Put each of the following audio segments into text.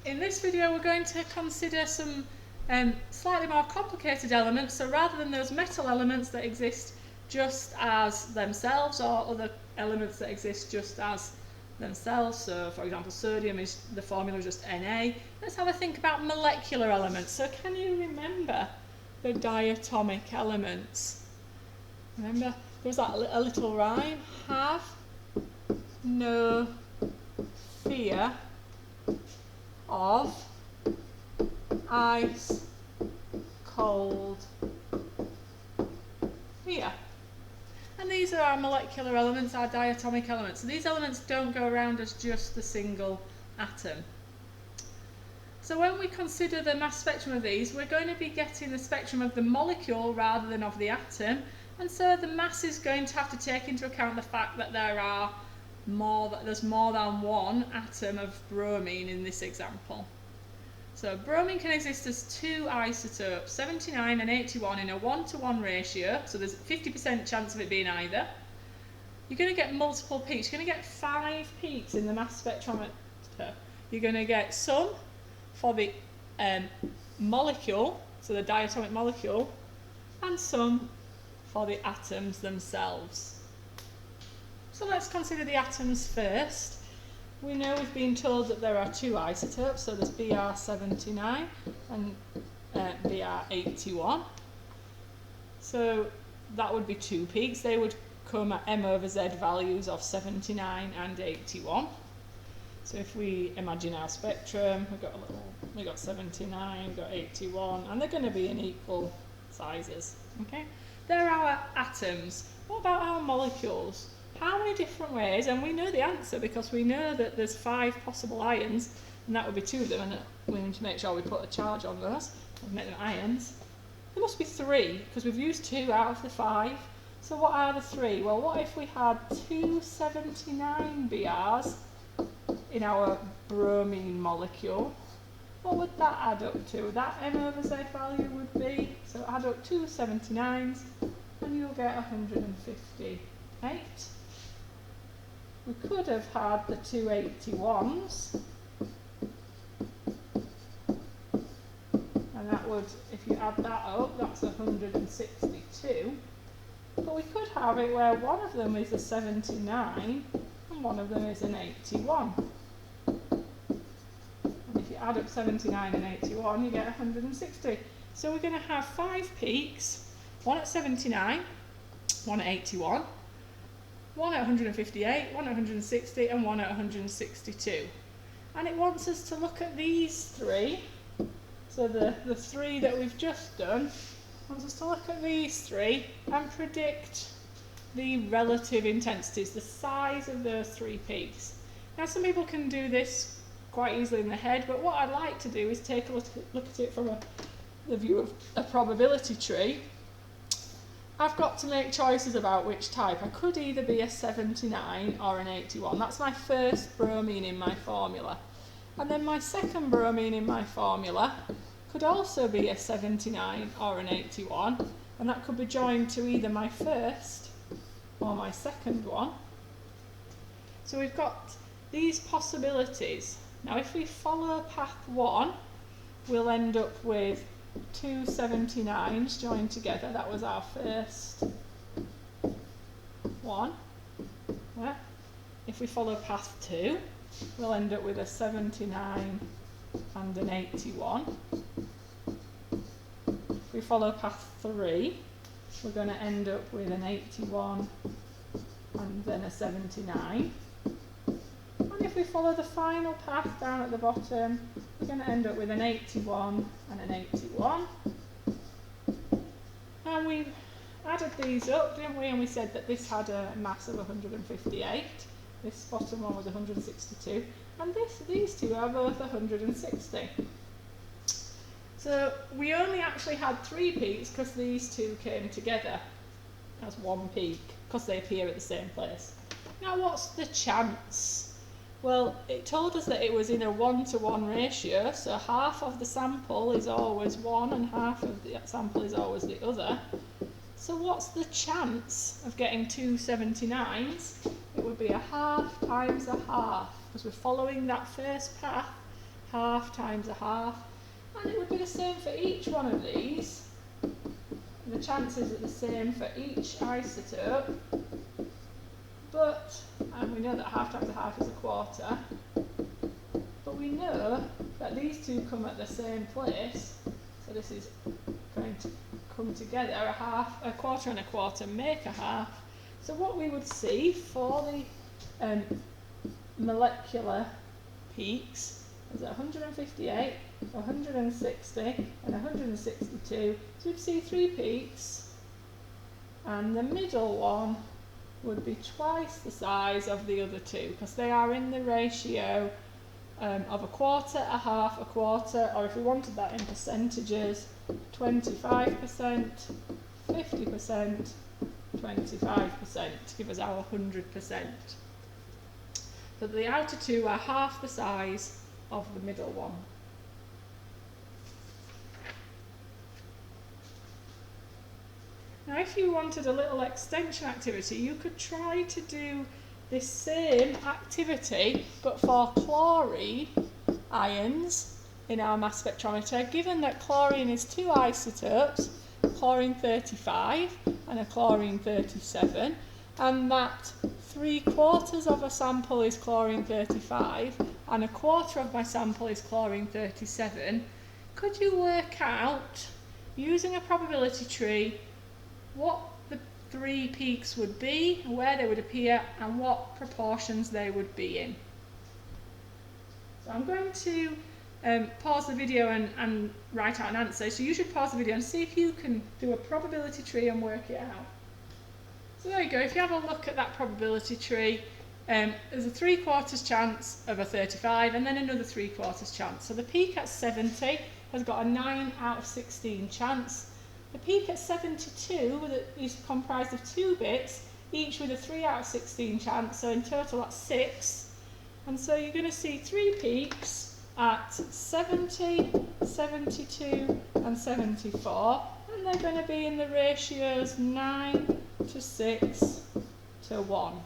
In this video we're going to consider some slightly more complicated elements. So rather than those metal elements that exist just as themselves, or other elements that exist just as themselves, so for example sodium is, the formula is just Na, let's have a think about molecular elements. So can you remember the diatomic elements? Remember there was that a little rhyme, have no fear of ice cold here. And these are our molecular elements, our diatomic elements. So these elements don't go around as just a single atom. So when we consider the mass spectrum of these, we're going to be getting the spectrum of the molecule rather than of the atom. And so the mass is going to have to take into account the fact that there's more than one atom of bromine in this example. So bromine can exist as two isotopes, 79 and 81, in a 1-to-1 ratio, so there's a 50% chance of it being either. You're going to get multiple peaks. You're going to get 5 peaks in the mass spectrometer. You're going to get some for the molecule, so the diatomic molecule, and some for the atoms themselves. So let's consider the atoms first. We know we've been told that there are 2 isotopes, so there's Br79 and Br81. So that would be 2 peaks. They would come at m/z values of 79 and 81. So if we imagine our spectrum, we've got 79, we've got 81, and they're going to be in equal sizes. Okay, they're our atoms. What about our molecules? How many different ways, and we know the answer because we know that there's 5 possible ions, and that would be 2 of them, and we need to make sure we put a charge on those and make them ions. There must be 3 because we've used 2 out of the 5. So what are the 3? Well, what if we had 279 Brs in our bromine molecule? What would that add up to? That m/z value would be, so add up 2 79s and you'll get 158. We could have had the 2 81s, and that would, if you add that up, that's 162. But we could have it where one of them is a 79 and one of them is an 81. And if you add up 79 and 81, you get 160. So we're going to have 5 peaks, one at 79, one at 81, one at 158, one at 160, and one at 162. And it wants us to look at these 3. So the 3 that we've just done, wants us to look at these 3 and predict the relative intensities, the size of those 3 peaks. Now some people can do this quite easily in their head, but what I'd like to do is take a look at it from the view of a probability tree. I've got to make choices about which type. I could either be a 79 or an 81. That's my first bromine in my formula. And then my second bromine in my formula could also be a 79 or an 81. And that could be joined to either my first or my second one. So we've got these possibilities. Now if we follow path 1, we'll end up with 2 79s joined together. That was our first one. Yeah. If we follow path 2, we'll end up with a 79 and an 81. If we follow path 3, we're going to end up with an 81 and then a 79. And if we follow the final path down at the bottom, we're going to end up with an 81 and an 81. And we added these up, didn't we? And we said that this had a mass of 158. This bottom one was 162. And these 2 are both 160. So we only actually had 3 peaks because these 2 came together as 1 peak because they appear at the same place. Now what's the chance? Well, it told us that it was in a 1-to-1 ratio, so half of the sample is always one and half of the sample is always the other. So what's the chance of getting 2 79s? It would be a half times a half, because we're following that first path half times a half, and it would be the same for each one of these. The chances are the same for each isotope, but, and we know that half times a half is a quarter, but we know that these two come at the same place, so this is going to come together, a quarter and a quarter make a half. So what we would see for the molecular peaks is 158, 160 and 162. So we'd see 3 peaks, and the middle one would be twice the size of the other two, because they are in the ratio of a quarter, a half, a quarter, or if we wanted that in percentages, 25%, 50%, 25% to give us our 100%. So the outer two are half the size of the middle one. Now if you wanted a little extension activity, you could try to do this same activity but for chlorine ions in our mass spectrometer, given that chlorine is 2 isotopes, chlorine 35 and a chlorine 37, and that 3/4 of a sample is chlorine 35 and a quarter of my sample is chlorine 37. Could you work out, using a probability tree, what the 3 peaks would be, where they would appear, and what proportions they would be in? So I'm going to pause the video and write out an answer. So you should pause the video and see if you can do a probability tree and work it out. So there you go. If you have a look at that probability tree, there's a 3/4 chance of a 35 and then another 3/4 chance. So the peak at 70 has got a 9 out of 16 chance. The peak at 72 is comprised of 2 bits, each with a 3 out of 16 chance, so in total that's 6. And so you're going to see 3 peaks at 70, 72 and 74, and they're going to be in the ratios 9 to 6 to 1.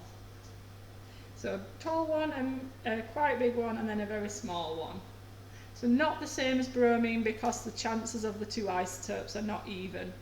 So a tall one, and a quite big one, and then a very small one. So not the same as bromine because the chances of the 2 isotopes are not even.